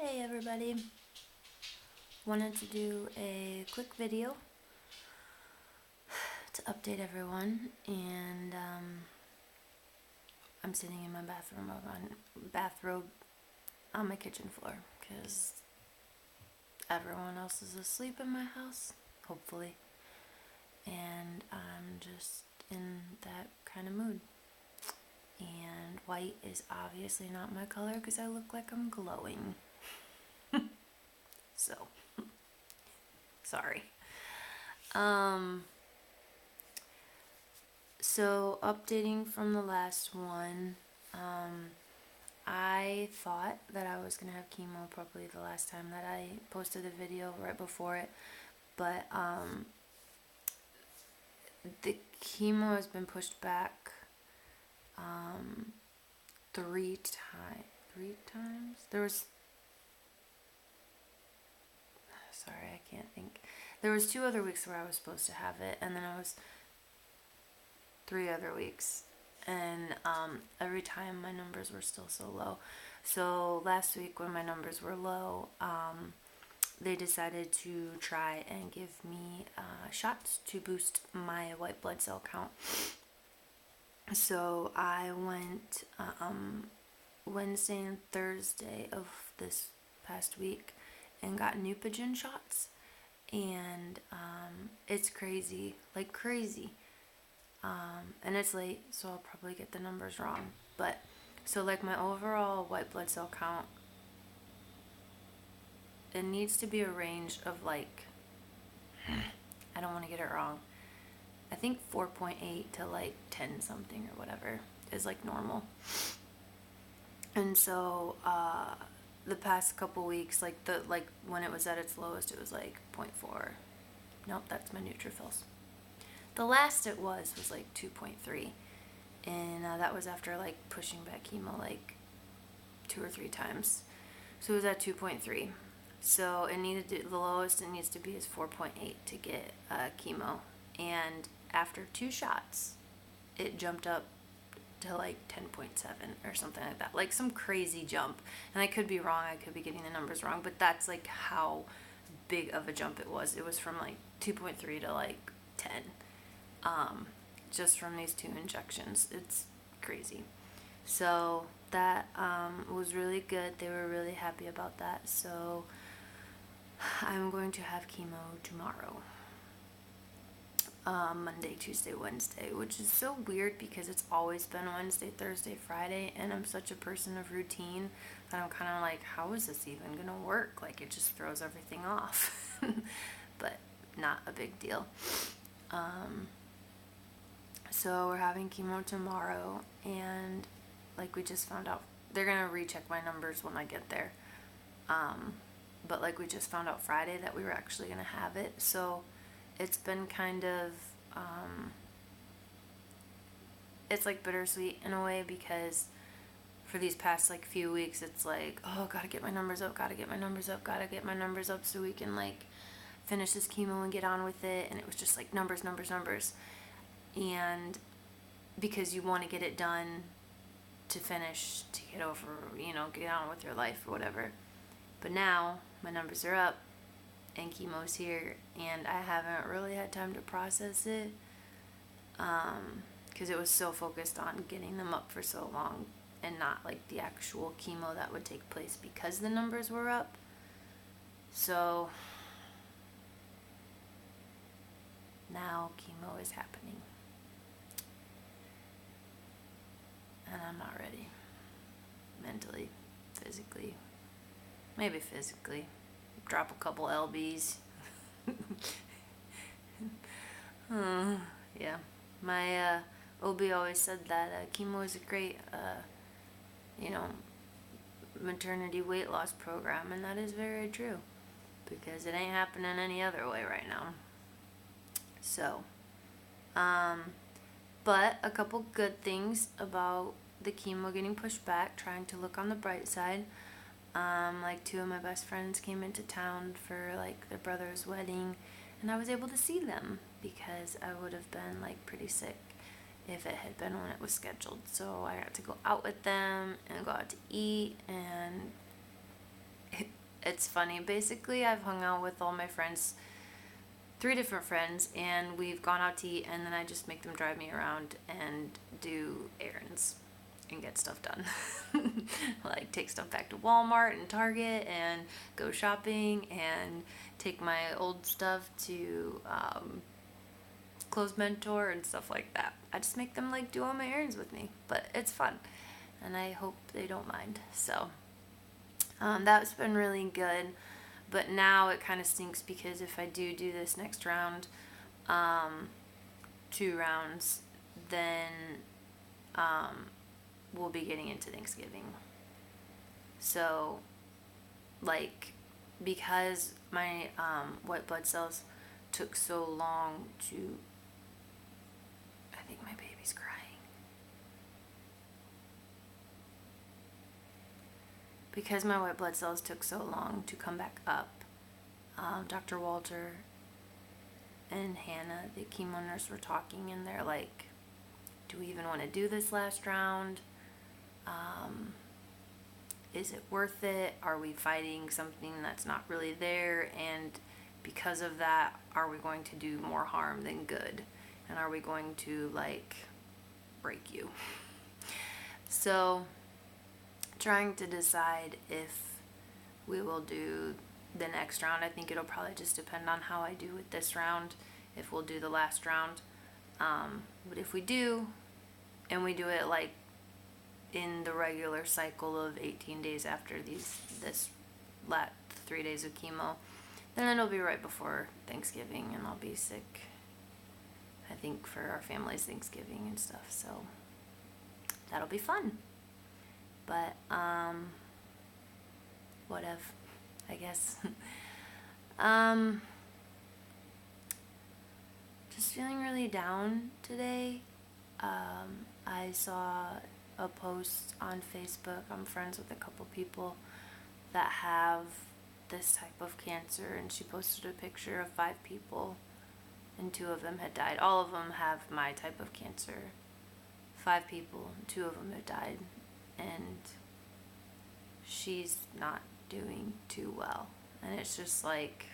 Hey everybody, wanted to do a quick video to update everyone, and I'm sitting in my bathrobe on my kitchen floor because everyone else is asleep in my house, hopefully, and I'm just in that kind of mood. And white is obviously not my color because I look like I'm glowing. So, sorry. So updating from the last one, I thought that I was gonna have chemo probably the last time that I posted a video right before it, but the chemo has been pushed back three times. Sorry, I can't think. There was 2 other weeks where I was supposed to have it, and then I was 3 other weeks, and every time my numbers were still so low. So last week when my numbers were low, they decided to try and give me shots to boost my white blood cell count. So I went Wednesday and Thursday of this past week and got Neupogen shots, and it's crazy, like crazy. And it's late, so I'll probably get the numbers wrong. But so like my overall white blood cell count, it needs to be a range of like, I don't want to get it wrong, I think 4.8 to like 10 something or whatever is like normal. And so the past couple weeks, like when it was at its lowest, it was like 0.4. Nope, that's my neutrophils. The last it was like 2.3, and that was after like pushing back chemo like 2 or 3 times. So it was at 2.3. So it needed to, the lowest it needs to be is 4.8 to get chemo, and after 2 shots, it jumped up to like 10.7 or something like that, like some crazy jump. And I could be wrong, I could be getting the numbers wrong, but that's like how big of a jump it was. It was from like 2.3 to like 10. Just from these 2 injections. It's crazy. So that was really good. They were really happy about that. So I'm going to have chemo tomorrow. Monday, Tuesday, Wednesday, which is so weird because it's always been Wednesday, Thursday, Friday, and I'm such a person of routine that I'm kind of like, how is this even gonna work? Like, it just throws everything off. But not a big deal. So we're having chemo tomorrow, and like we just found out, they're gonna recheck my numbers when I get there. But like we just found out Friday that we were actually gonna have it, so it's been kind of it's like bittersweet in a way, because for these past like few weeks it's like, oh, gotta get my numbers up, gotta get my numbers up, gotta get my numbers up so we can like finish this chemo and get on with it. And it was just like numbers, and because you want to get it done to finish, to get over, get on with your life or whatever. But now my numbers are up and chemo's here, and I haven't really had time to process it because it was so focused on getting them up for so long and not like the actual chemo that would take place because the numbers were up. So now chemo is happening, and I'm not ready. Mentally, physically, maybe physically. Drop a couple lbs. Yeah, my OB always said that chemo is a great maternity weight loss program, and that is very true, because it ain't happening any other way right now. So but a couple good things about the chemo getting pushed back, trying to look on the bright side. Like 2 of my best friends came into town for like their brother's wedding, and I was able to see them, because I would have been like pretty sick if it had been when it was scheduled. So I got to go out with them and go out to eat, and it's funny. Basically, I've hung out with all my friends, 3 different friends, and we've gone out to eat, and then I just make them drive me around and do errands and get stuff done. Like take stuff back to Walmart and Target and go shopping and take my old stuff to Clothes Mentor and stuff like that. I just make them like do all my errands with me, but it's fun, and I hope they don't mind. So that's been really good. But now it kind of stinks because if I do this next round, 2 rounds, then we'll be getting into Thanksgiving. So, like, because my white blood cells took so long to... I think my baby's crying. Because my white blood cells took so long to come back up, Dr. Walter and Hannah, the chemo nurse, were talking, and they're like, do we even want to do this last round? Is it worth it? Are we fighting something that's not really there? And because of that, are we going to do more harm than good? And are we going to, like, break you? So... trying to decide if we will do the next round. I think it'll probably just depend on how I do with this round, if we'll do the last round. But if we do, and we do it like in the regular cycle of 18 days after this 3 days of chemo, then it'll be right before Thanksgiving, and I'll be sick, I think, for our family's Thanksgiving and stuff. So that'll be fun. But, whatever, I guess. Just feeling really down today. I saw a post on Facebook. I'm friends with a couple people that have this type of cancer, and she posted a picture of 5 people, and 2 of them had died. All of them have my type of cancer. 5 people, 2 of them have died. And she's not doing too well. And it's just like...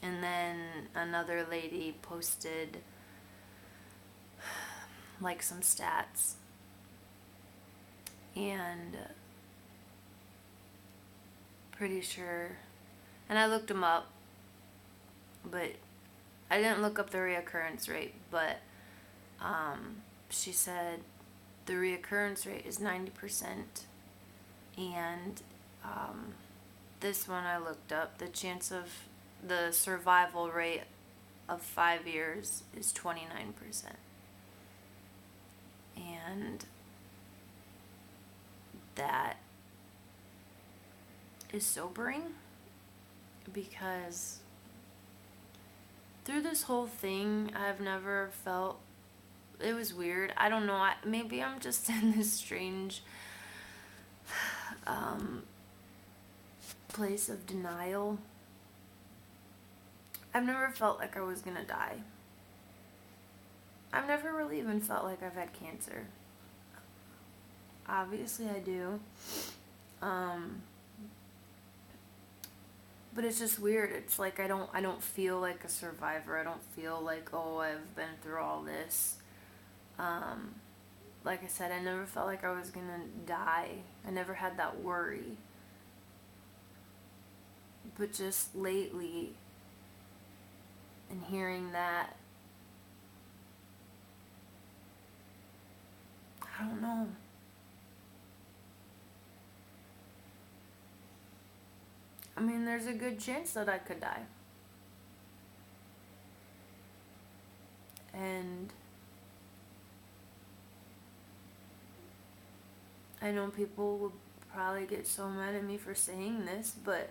And then another lady posted like some stats. And pretty sure... And I looked them up, but I didn't look up the reoccurrence rate. But she said... the reoccurrence rate is 90%, and this one I looked up, the chance of the survival rate of 5 years is 29%. And that is sobering, because through this whole thing, I've never felt... It was weird. I don't know. Maybe I'm just in this strange place of denial. I've never felt like I was gonna die. I've never really even felt like I've had cancer. Obviously I do. But it's just weird. It's like I don't feel like a survivor. I don't feel like, oh, I've been through all this. Like I said, I never felt like I was gonna die. I never had that worry. But just lately, and hearing that, I don't know. I mean, there's a good chance that I could die. And I know people would probably get so mad at me for saying this, but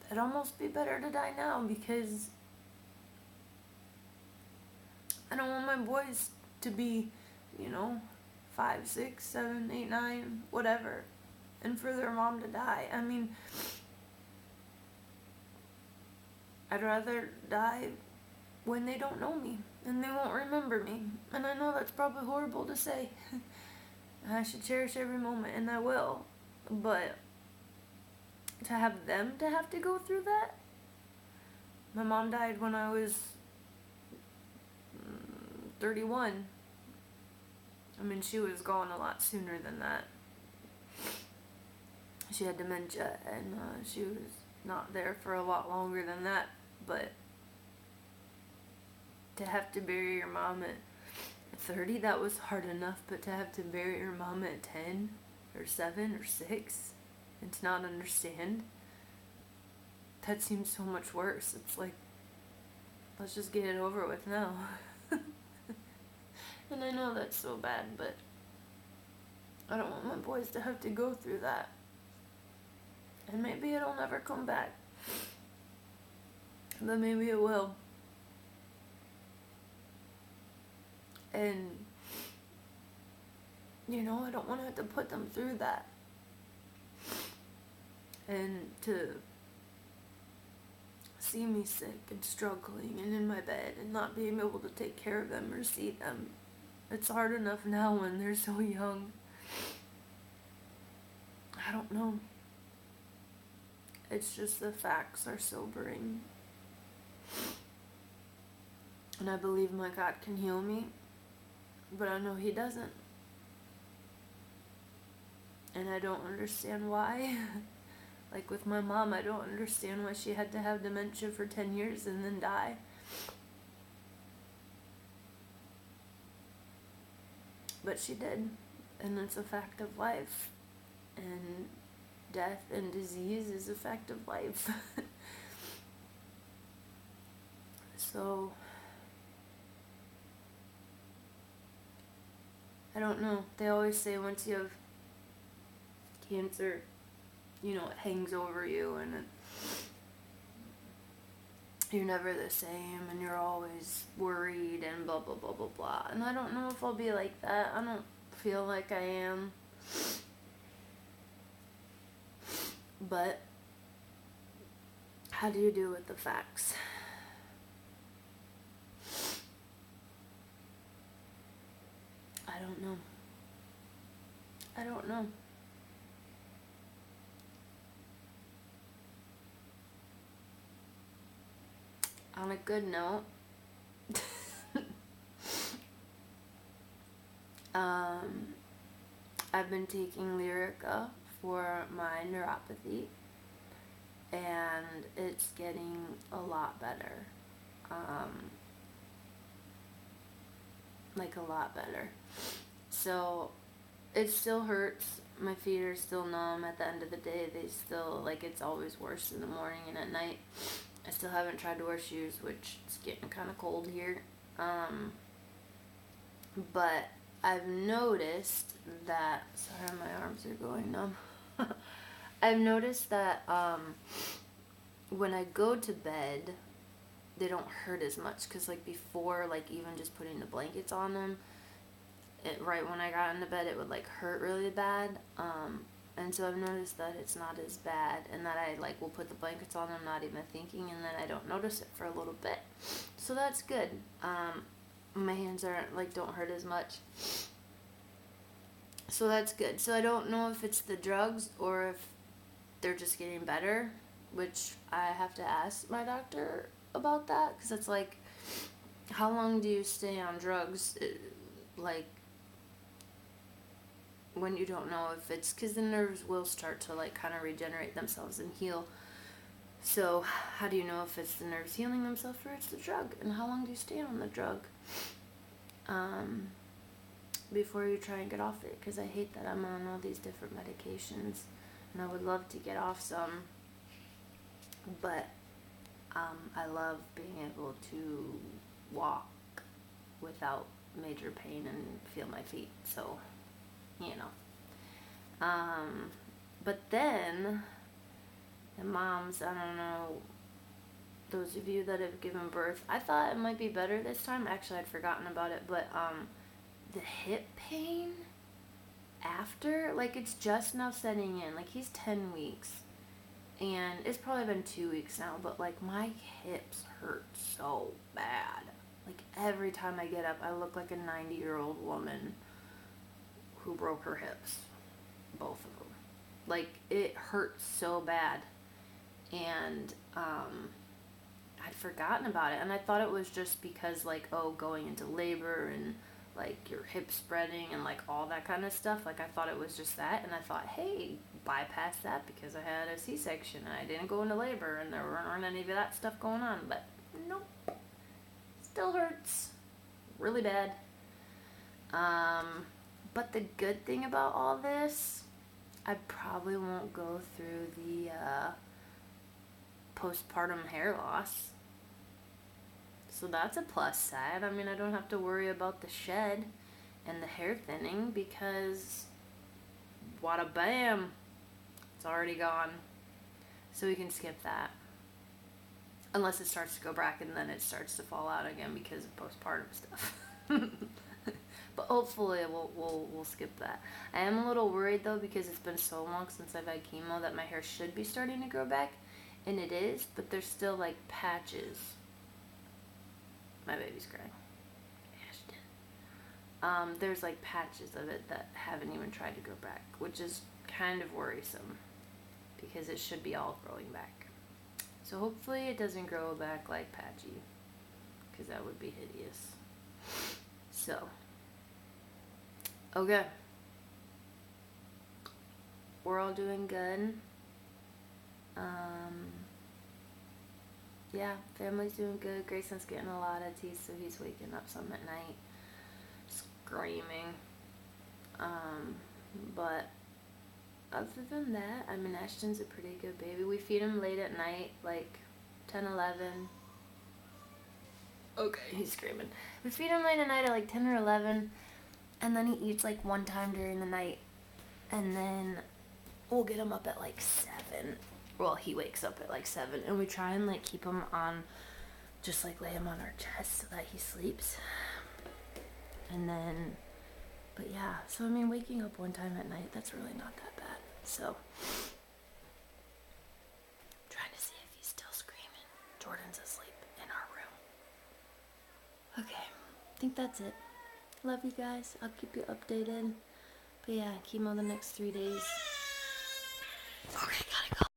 it'd almost be better to die now, because I don't want my boys to be, 5, 6, 7, 8, 9, whatever, and for their mom to die. I mean, I'd rather die when they don't know me and they won't remember me. And I know that's probably horrible to say. I I should cherish every moment, and I will. But to have them to have to go through that. My mom died when I was 31. I mean, she was gone a lot sooner than that. She had dementia, and she was not there for a lot longer than that. But to have to bury your mom at 30, that was hard enough. But to have to bury your mom at 10 or 7 or 6 and to not understand, that seems so much worse. It's like, let's just get it over with now. And I know that's so bad, but I don't want my boys to have to go through that. And maybe it'll never come back. But maybe it will. And, you know, I don't want to have to put them through that. And to see me sick and struggling and in my bed and not being able to take care of them or see them. It's hard enough now when they're so young. I don't know. It's just the facts are sobering. And I believe my God can heal me, but I know He doesn't. And I don't understand why. Like with my mom, I don't understand why she had to have dementia for 10 years and then die. But she did. And it's a fact of life. And death and disease is a fact of life. So, I don't know. They always say once you have cancer, you know, it hangs over you and you're never the same and you're always worried and blah, blah, blah, blah, blah. And I don't know if I'll be like that. I don't feel like I am. But how do you deal with the facts? I don't know. I don't know. On a good note, I've been taking Lyrica for my neuropathy, and it's getting a lot better. Like a lot better. So it still hurts. My feet are still numb at the end of the day. They still, like, it's always worse in the morning and at night. I still haven't tried to wear shoes, which it's getting kind of cold here. But I've noticed that, sorry, my arms are going numb. I've noticed that when I go to bed, they don't hurt as much. Because, like, before, like, even just putting the blankets on them, right when I got into bed, it would, like, hurt really bad. And so I've noticed that it's not as bad, and that I, like, will put the blankets on them not even thinking, and then I don't notice it for a little bit. So that's good. My hands aren't, like, don't hurt as much. So that's good. So I don't know if it's the drugs or if they're just getting better, which I have to ask my doctor about that, because it's like, how long do you stay on drugs? Like, when you don't know if it's, because the nerves will start to, like, kind of regenerate themselves and heal. So how do you know if it's the nerves healing themselves or it's the drug? And how long do you stay on the drug before you try and get off it? Because I hate that I'm on all these different medications, and I would love to get off some, but I love being able to walk without major pain and feel my feet. So, you know. But then, the moms, I don't know, those of you that have given birth, I thought it might be better this time. Actually, I'd forgotten about it, but the hip pain after, like, it's just now setting in. Like, he's 10 weeks, and it's probably been 2 weeks now, but, like, my hips hurt so bad. Like, every time I get up, I look like a 90-year-old woman who broke her hips. Both of them. Like, it hurt so bad. And, I'd forgotten about it. And I thought it was just because, like, going into labor and, like, your hip spreading and, like, all that kind of stuff. Like, I thought it was just that. And I thought, hey, bypass that because I had a C-section and I didn't go into labor and there weren't any of that stuff going on. But, nope. Still hurts. Really bad. But the good thing about all this, I probably won't go through the postpartum hair loss. So that's a plus side. I mean, I don't have to worry about the shed and the hair thinning because wada bam, it's already gone. So we can skip that. Unless it starts to go back and then it starts to fall out again because of postpartum stuff. But hopefully we'll skip that. I am a little worried though because it's been so long since I've had chemo that my hair should be starting to grow back. And it is, but there's still like patches. My baby's crying. Ashton. There's like patches of it that haven't even tried to grow back, which is kind of worrisome because it should be all growing back. So hopefully it doesn't grow back like patchy because that would be hideous. So, okay. We're all doing good. Yeah, family's doing good. Grayson's getting a lot of teeth, so he's waking up some at night, screaming. But other than that, I mean, Ashton's a pretty good baby. We feed him late at night, like 10, 11. Okay, he's screaming. We feed him late at night at like 10 or 11, and then he eats like one time during the night, and then we'll get him up at like 7. Well, he wakes up at like 7, and we try and like keep him on, just like lay him on our chest so that he sleeps. And then, but yeah, so I mean, waking up one time at night, that's really not that bad. So, trying to see if he's still screaming. Jordan's asleep in our room. Okay, I think that's it. Love you guys. I'll keep you updated. But yeah, chemo the next 3 days. Okay, gotta go.